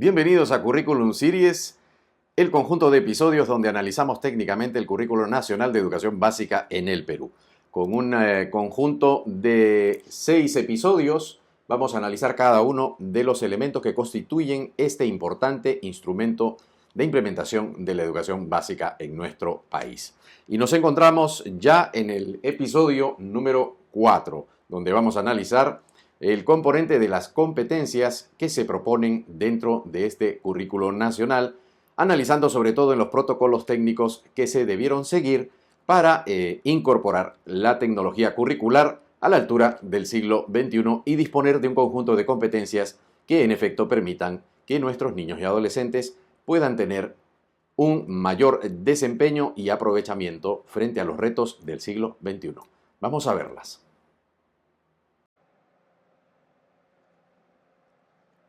Bienvenidos a Curriculum Series, el conjunto de episodios donde analizamos técnicamente el Currículo Nacional de Educación Básica en el Perú. Con un conjunto de 6 episodios vamos a analizar cada uno de los elementos que constituyen este importante instrumento de implementación de la educación básica en nuestro país. Y nos encontramos ya en el episodio número 4, donde vamos a analizar el componente de las competencias que se proponen dentro de este currículo nacional, analizando sobre todo en los protocolos técnicos que se debieron seguir para incorporar la tecnología curricular a la altura del siglo XXI y disponer de un conjunto de competencias que en efecto permitan que nuestros niños y adolescentes puedan tener un mayor desempeño y aprovechamiento frente a los retos del siglo XXI. Vamos a verlas.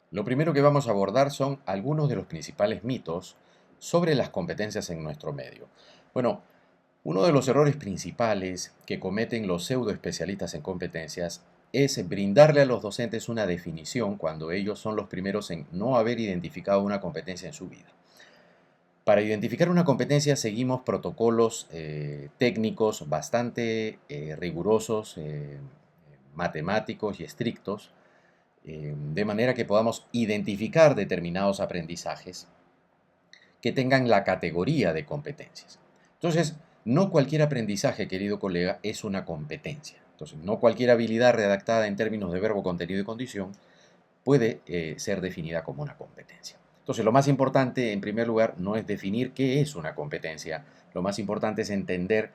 Lo primero que vamos a abordar son algunos de los principales mitos sobre las competencias en nuestro medio. Bueno, uno de los errores principales que cometen los pseudoespecialistas en competencias es brindarle a los docentes una definición cuando ellos son los primeros en no haber identificado una competencia en su vida. Para identificar una competencia seguimos protocolos técnicos bastante rigurosos, matemáticos y estrictos, de manera que podamos identificar determinados aprendizajes que tengan la categoría de competencias. Entonces, no cualquier aprendizaje, querido colega, es una competencia. Entonces, no cualquier habilidad redactada en términos de verbo, contenido y condición puede ser definida como una competencia. Entonces, lo más importante, en primer lugar, no es definir qué es una competencia. Lo más importante es entender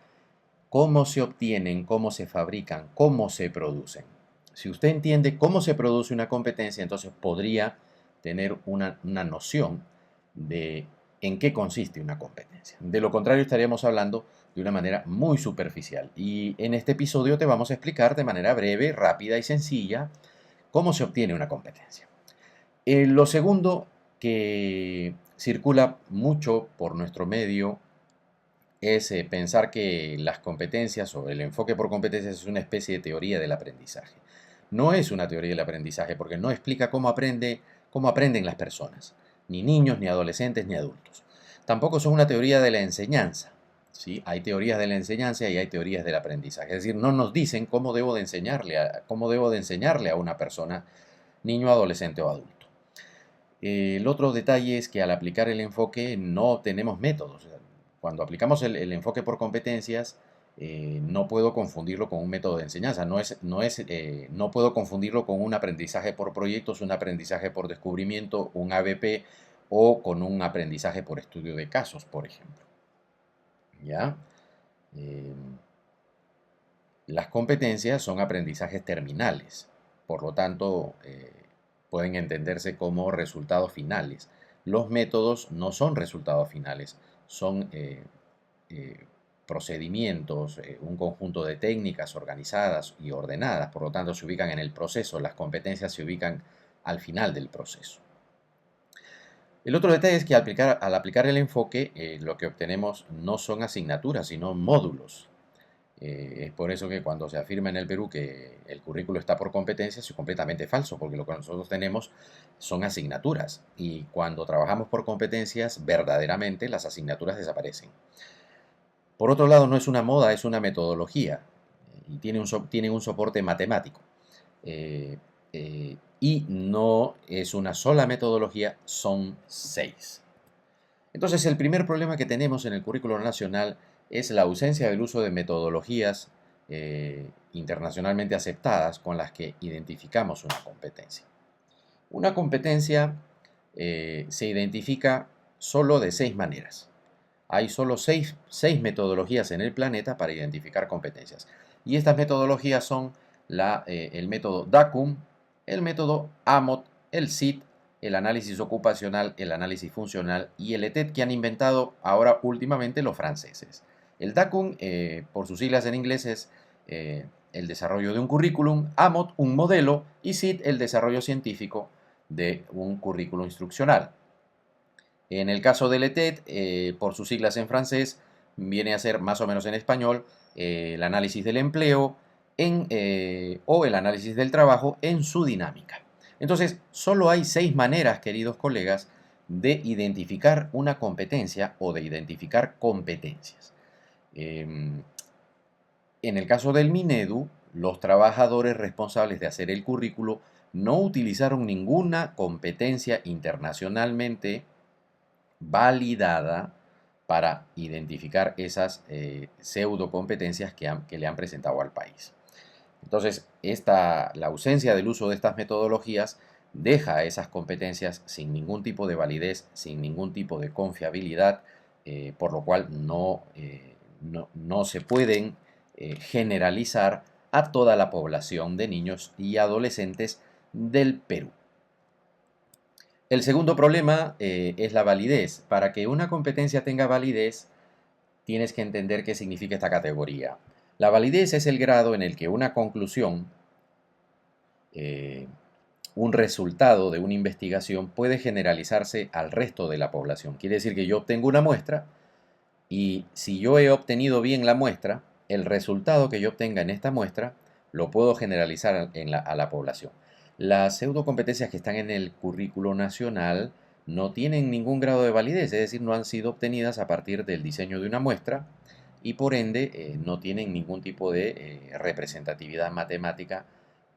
cómo se obtienen, cómo se fabrican, cómo se producen. Si usted entiende cómo se produce una competencia, entonces podría tener una noción de en qué consiste una competencia. De lo contrario, estaríamos hablando de una manera muy superficial. Y en este episodio te vamos a explicar de manera breve, rápida y sencilla cómo se obtiene una competencia. Lo segundo que circula mucho por nuestro medio es pensar que las competencias o el enfoque por competencias es una especie de teoría del aprendizaje. No es una teoría del aprendizaje porque no explica cómo aprenden las personas, ni niños, ni adolescentes, ni adultos. Tampoco son una teoría de la enseñanza. ¿Sí? Hay teorías de la enseñanza y hay teorías del aprendizaje. Es decir, no nos dicen cómo debo de enseñarle a una persona, niño, adolescente o adulto. El otro detalle es que al aplicar el enfoque no tenemos métodos. Cuando aplicamos el enfoque por competencias, no puedo confundirlo con un método de enseñanza. No puedo confundirlo con un aprendizaje por proyectos, un aprendizaje por descubrimiento, un ABP o con un aprendizaje por estudio de casos, por ejemplo. ¿Ya? Las competencias son aprendizajes terminales, por lo tanto, pueden entenderse como resultados finales. Los métodos no son resultados finales, son procedimientos, un conjunto de técnicas organizadas y ordenadas, por lo tanto se ubican en el proceso, las competencias se ubican al final del proceso. El otro detalle es que al aplicar el enfoque, lo que obtenemos no son asignaturas, sino módulos. Es por eso que cuando se afirma en el Perú que el currículo está por competencias es completamente falso, porque lo que nosotros tenemos son asignaturas y cuando trabajamos por competencias, verdaderamente las asignaturas desaparecen. Por otro lado, no es una moda, es una metodología y tiene un soporte matemático. Y no es una sola metodología, son 6. Entonces, el primer problema que tenemos en el currículo nacional es la ausencia del uso de metodologías internacionalmente aceptadas con las que identificamos una competencia. Una competencia se identifica solo de 6 maneras. Hay solo 6 metodologías en el planeta para identificar competencias. Y estas metodologías son el método DACUM, el método AMOT, el SIT, el análisis ocupacional, el análisis funcional y el ETED que han inventado ahora últimamente los franceses. El DACUM, por sus siglas en inglés, es el desarrollo de un currículum, AMOT, un modelo, y SIT, el desarrollo científico de un currículum instruccional. En el caso del ETED, por sus siglas en francés, viene a ser más o menos en español el análisis del empleo o el análisis del trabajo en su dinámica. Entonces, solo hay 6 maneras, queridos colegas, de identificar una competencia o de identificar competencias. En el caso del Minedu, los trabajadores responsables de hacer el currículo no utilizaron ninguna competencia internacionalmente validada para identificar esas pseudo competencias que le han presentado al país. Entonces, la ausencia del uso de estas metodologías deja a esas competencias sin ningún tipo de validez, sin ningún tipo de confiabilidad, por lo cual no se pueden generalizar a toda la población de niños y adolescentes del Perú. El segundo problema es la validez. Para que una competencia tenga validez, tienes que entender qué significa esta categoría. La validez es el grado en el que una conclusión, un resultado de una investigación puede generalizarse al resto de la población. Quiere decir que yo obtengo una muestra y si yo he obtenido bien la muestra, el resultado que yo obtenga en esta muestra lo puedo generalizar a la población. Las pseudocompetencias que están en el currículo nacional no tienen ningún grado de validez, es decir, no han sido obtenidas a partir del diseño de una muestra y por ende no tienen ningún tipo de representatividad matemática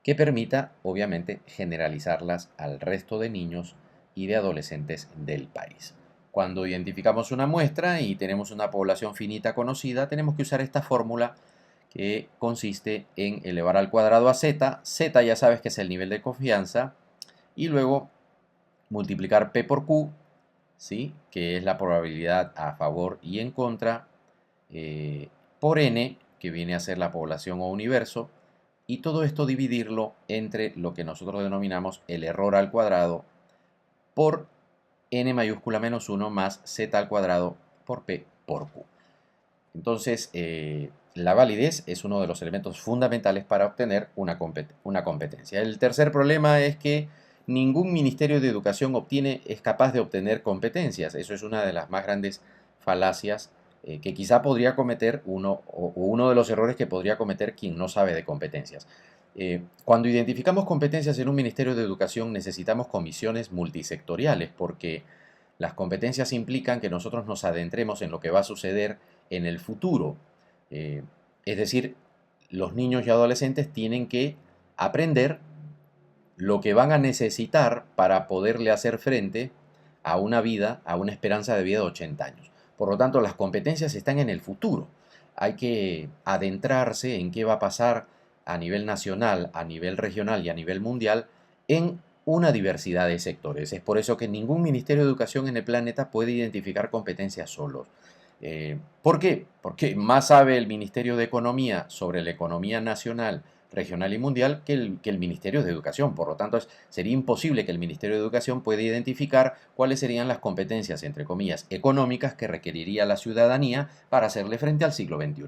que permita, obviamente, generalizarlas al resto de niños y de adolescentes del país. Cuando identificamos una muestra y tenemos una población finita conocida, tenemos que usar esta fórmula que consiste en elevar al cuadrado a z. Z ya sabes que es el nivel de confianza. Y luego multiplicar P por Q, ¿sí? Que es la probabilidad a favor y en contra, por N, que viene a ser la población o universo. Y todo esto dividirlo entre lo que nosotros denominamos el error al cuadrado por n mayúscula menos 1 más z al cuadrado por p por q. Entonces, la validez es uno de los elementos fundamentales para obtener una competencia. El tercer problema es que ningún Ministerio de Educación es capaz de obtener competencias. Eso es una de las más grandes falacias que quizá podría cometer uno de los errores que podría cometer quien no sabe de competencias. Cuando identificamos competencias en un Ministerio de Educación necesitamos comisiones multisectoriales porque las competencias implican que nosotros nos adentremos en lo que va a suceder en el futuro. Es decir, los niños y adolescentes tienen que aprender lo que van a necesitar para poderle hacer frente a una vida, a una esperanza de vida de 80 años. Por lo tanto, las competencias están en el futuro. Hay que adentrarse en qué va a pasar a nivel nacional, a nivel regional y a nivel mundial en una diversidad de sectores. Es por eso que ningún Ministerio de Educación en el planeta puede identificar competencias solos. ¿Por qué? Porque más sabe el Ministerio de Economía sobre la economía nacional, regional y mundial que el Ministerio de Educación. Por lo tanto, sería imposible que el Ministerio de Educación pueda identificar cuáles serían las competencias, entre comillas, económicas que requeriría la ciudadanía para hacerle frente al siglo XXI.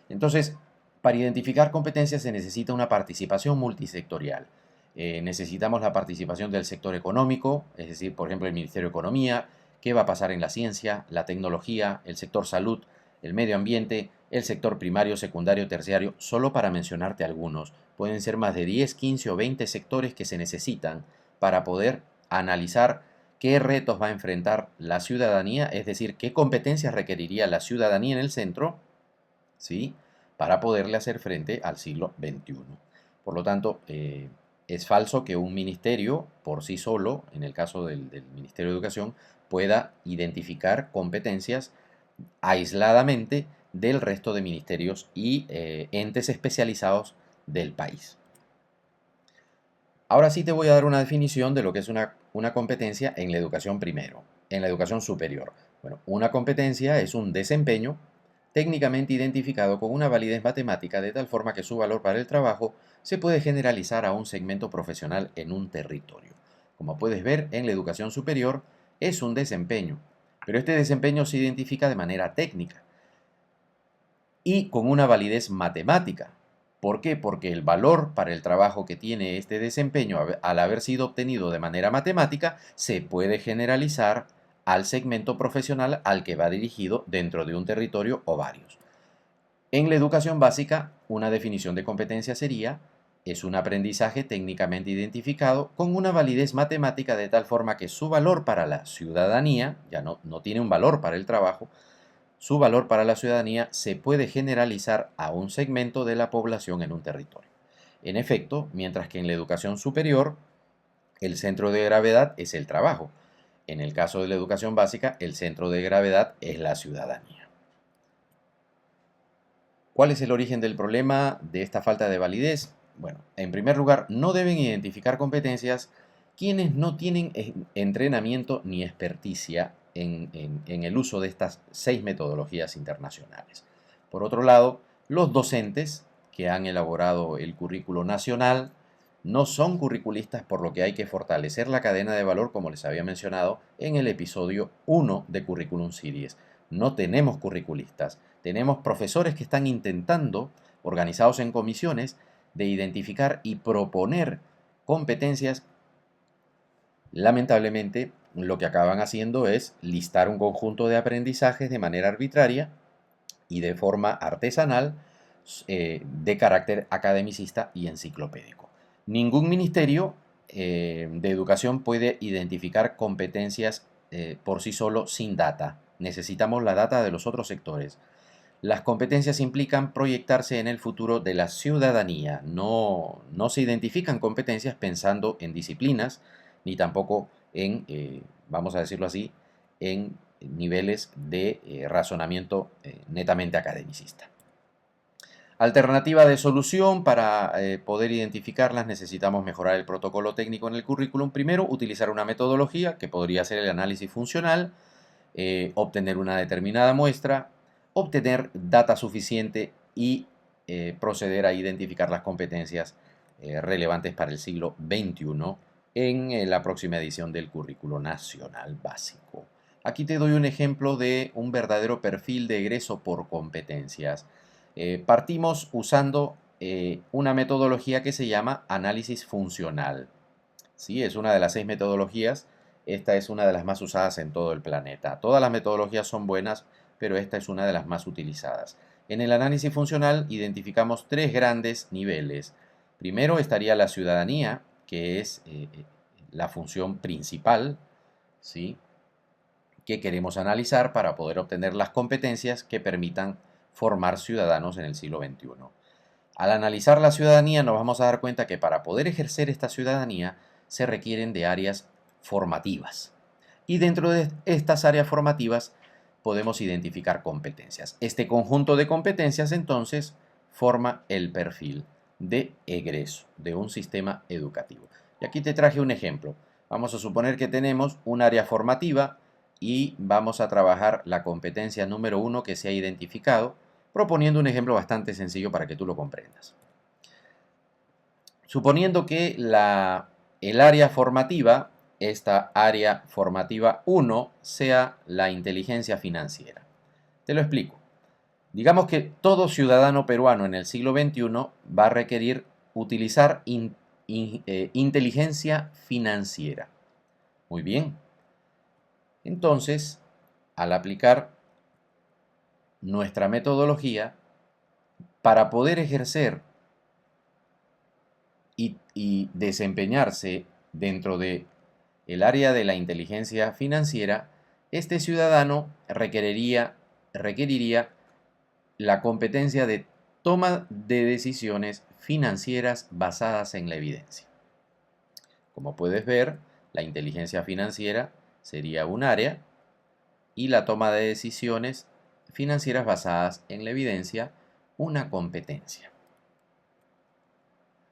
Entonces, para identificar competencias se necesita una participación multisectorial. Necesitamos la participación del sector económico, es decir, por ejemplo, el Ministerio de Economía, qué va a pasar en la ciencia, la tecnología, el sector salud, el medio ambiente, el sector primario, secundario, terciario, solo para mencionarte algunos. Pueden ser más de 10, 15 o 20 sectores que se necesitan para poder analizar qué retos va a enfrentar la ciudadanía, es decir, qué competencias requeriría la ciudadanía en el centro, ¿sí?, para poderle hacer frente al siglo XXI. Por lo tanto, es falso que un ministerio por sí solo, en el caso del Ministerio de Educación, pueda identificar competencias aisladamente del resto de ministerios y entes especializados del país. Ahora sí te voy a dar una definición de lo que es una competencia en la educación primero, en la educación superior. Bueno, una competencia es un desempeño técnicamente identificado con una validez matemática de tal forma que su valor para el trabajo se puede generalizar a un segmento profesional en un territorio. Como puedes ver, en la educación superior es un desempeño, pero este desempeño se identifica de manera técnica y con una validez matemática. ¿Por qué? Porque el valor para el trabajo que tiene este desempeño al haber sido obtenido de manera matemática se puede generalizar al segmento profesional al que va dirigido dentro de un territorio o varios. En la educación básica, una definición de competencia sería es un aprendizaje técnicamente identificado con una validez matemática de tal forma que su valor para la ciudadanía, ya no tiene un valor para el trabajo, su valor para la ciudadanía se puede generalizar a un segmento de la población en un territorio. En efecto, mientras que en la educación superior, el centro de gravedad es el trabajo. En el caso de la educación básica, el centro de gravedad es la ciudadanía. ¿Cuál es el origen del problema de esta falta de validez? Bueno, en primer lugar, no deben identificar competencias quienes no tienen entrenamiento ni experticia en el uso de estas 6 metodologías internacionales. Por otro lado, los docentes que han elaborado el currículo nacional no son curriculistas, por lo que hay que fortalecer la cadena de valor, como les había mencionado en el episodio 1 de Curriculum Series. No tenemos curriculistas, tenemos profesores que están intentando, organizados en comisiones, de identificar y proponer competencias. Lamentablemente, lo que acaban haciendo es listar un conjunto de aprendizajes de manera arbitraria y de forma artesanal, de carácter academicista y enciclopédico. Ningún ministerio de educación puede identificar competencias por sí solo sin data. Necesitamos la data de los otros sectores. Las competencias implican proyectarse en el futuro de la ciudadanía. No se identifican competencias pensando en disciplinas, ni tampoco en, vamos a decirlo así, en niveles de razonamiento netamente academicista. Alternativa de solución: para poder identificarlas necesitamos mejorar el protocolo técnico en el currículum. Primero, utilizar una metodología que podría ser el análisis funcional, obtener una determinada muestra, obtener data suficiente y proceder a identificar las competencias relevantes para el siglo XXI en la próxima edición del Currículo Nacional Básico. Aquí te doy un ejemplo de un verdadero perfil de egreso por competencias. Partimos usando una metodología que se llama análisis funcional. ¿Sí? Es una de las 6 metodologías. Esta es una de las más usadas en todo el planeta. Todas las metodologías son buenas, pero esta es una de las más utilizadas. En el análisis funcional identificamos 3 grandes niveles. Primero estaría la ciudadanía, que es la función principal, ¿sí?, que queremos analizar para poder obtener las competencias que permitan formar ciudadanos en el siglo XXI. Al analizar la ciudadanía nos vamos a dar cuenta que para poder ejercer esta ciudadanía se requieren de áreas formativas. Y dentro de estas áreas formativas podemos identificar competencias. Este conjunto de competencias entonces forma el perfil de egreso de un sistema educativo. Y aquí te traje un ejemplo. Vamos a suponer que tenemos un área formativa y vamos a trabajar la competencia número 1 que se ha identificado, proponiendo un ejemplo bastante sencillo para que tú lo comprendas. Suponiendo que el área formativa, esta área formativa 1, sea la inteligencia financiera. Te lo explico. Digamos que todo ciudadano peruano en el siglo XXI va a requerir utilizar inteligencia financiera. Muy bien. Entonces, al aplicar nuestra metodología, para poder ejercer y desempeñarse dentro de el área de la inteligencia financiera, este ciudadano requeriría la competencia de toma de decisiones financieras basadas en la evidencia. Como puedes ver, la inteligencia financiera sería un área y la toma de decisiones financieras basadas en la evidencia una competencia.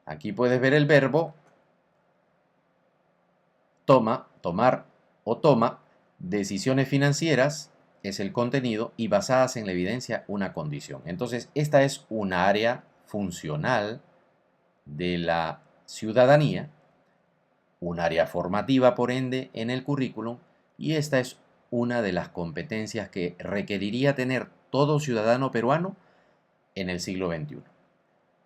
Aquí puedes ver el verbo tomar o toma. Decisiones financieras es el contenido y basadas en la evidencia una condición. Entonces, esta es una área funcional de la ciudadanía, un área formativa, por ende, en el currículum, y esta es una de las competencias que requeriría tener todo ciudadano peruano en el siglo XXI.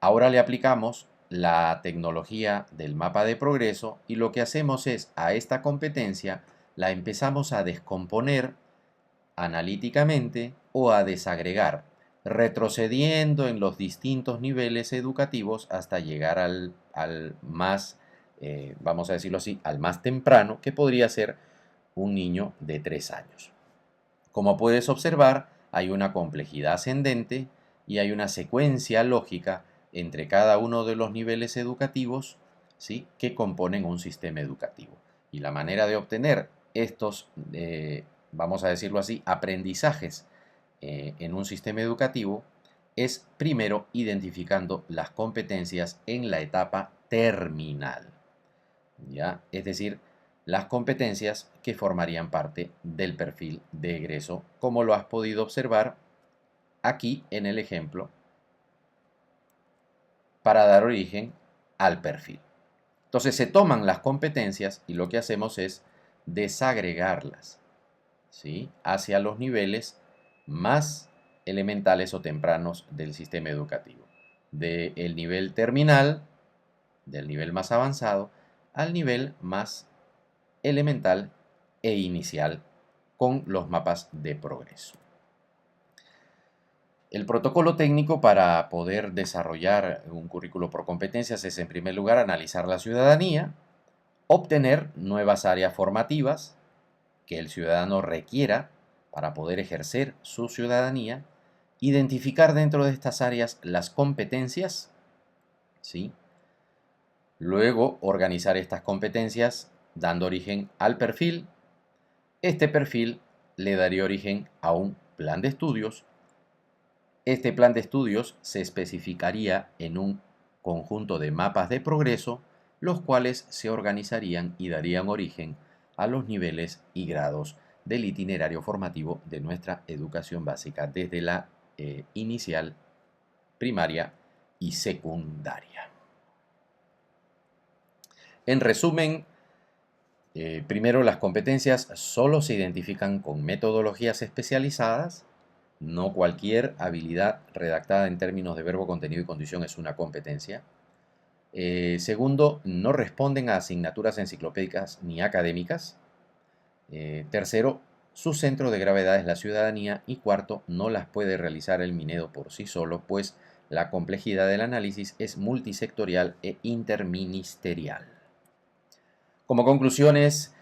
Ahora le aplicamos la tecnología del mapa de progreso y lo que hacemos es, a esta competencia la empezamos a descomponer analíticamente o a desagregar. retrocediendo en los distintos niveles educativos hasta llegar al más, vamos a decirlo así, al más temprano, que podría ser un niño de 3 años. Como puedes observar, hay una complejidad ascendente y hay una secuencia lógica entre cada uno de los niveles educativos, ¿sí?, que componen un sistema educativo. Y la manera de obtener estos, vamos a decirlo así, aprendizajes en un sistema educativo es primero identificando las competencias en la etapa terminal, ¿ya? Es decir, las competencias que formarían parte del perfil de egreso, como lo has podido observar aquí en el ejemplo, para dar origen al perfil. Entonces se toman las competencias y lo que hacemos es desagregarlas, ¿sí?, hacia los niveles más elementales o tempranos del sistema educativo. Del nivel terminal, del nivel más avanzado, al nivel más elemental e inicial con los mapas de progreso. El protocolo técnico para poder desarrollar un currículo por competencias es, en primer lugar, analizar la ciudadanía, obtener nuevas áreas formativas que el ciudadano requiera para poder ejercer su ciudadanía, identificar dentro de estas áreas las competencias, ¿sí? Luego organizar estas competencias dando origen al perfil. Este perfil le daría origen a un plan de estudios. Este plan de estudios se especificaría en un conjunto de mapas de progreso, los cuales se organizarían y darían origen a los niveles y grados del itinerario formativo de nuestra educación básica desde la inicial, primaria y secundaria. En resumen, primero, las competencias solo se identifican con metodologías especializadas. No cualquier habilidad redactada en términos de verbo, contenido y condición es una competencia. Segundo, no responden a asignaturas enciclopédicas ni académicas. Tercero, su centro de gravedad es la ciudadanía. Y cuarto, no las puede realizar el Minedo por sí solo, pues la complejidad del análisis es multisectorial e interministerial. Como conclusiones,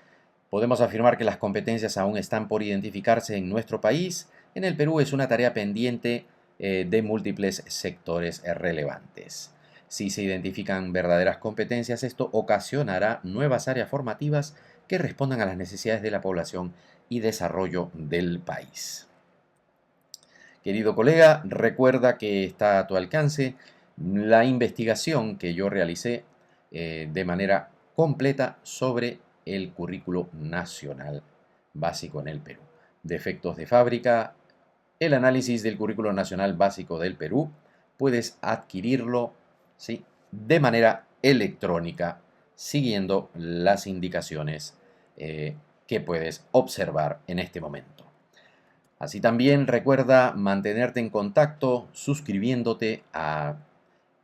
podemos afirmar que las competencias aún están por identificarse en nuestro país. En el Perú es una tarea pendiente de múltiples sectores relevantes. Si se identifican verdaderas competencias, esto ocasionará nuevas áreas formativas que respondan a las necesidades de la población y desarrollo del país. Querido colega, recuerda que está a tu alcance la investigación que yo realicé de manera completa sobre el currículo nacional básico en el Perú. Defectos de fábrica, el análisis del currículo nacional básico del Perú, puedes adquirirlo, ¿sí?, de manera electrónica, siguiendo las indicaciones que puedes observar en este momento. Así también recuerda mantenerte en contacto suscribiéndote a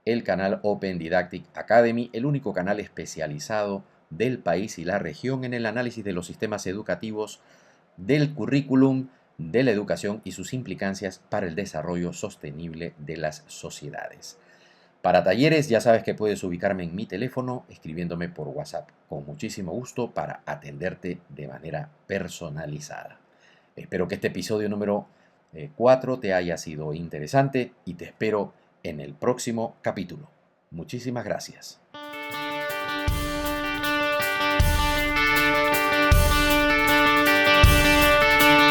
el canal Open Didactic Academy, el único canal especializado del país y la región en el análisis de los sistemas educativos, del currículum, de la educación y sus implicancias para el desarrollo sostenible de las sociedades. Para talleres ya sabes que puedes ubicarme en mi teléfono escribiéndome por WhatsApp con muchísimo gusto para atenderte de manera personalizada. Espero que este episodio número 4 te haya sido interesante y te espero en el próximo capítulo. Muchísimas gracias.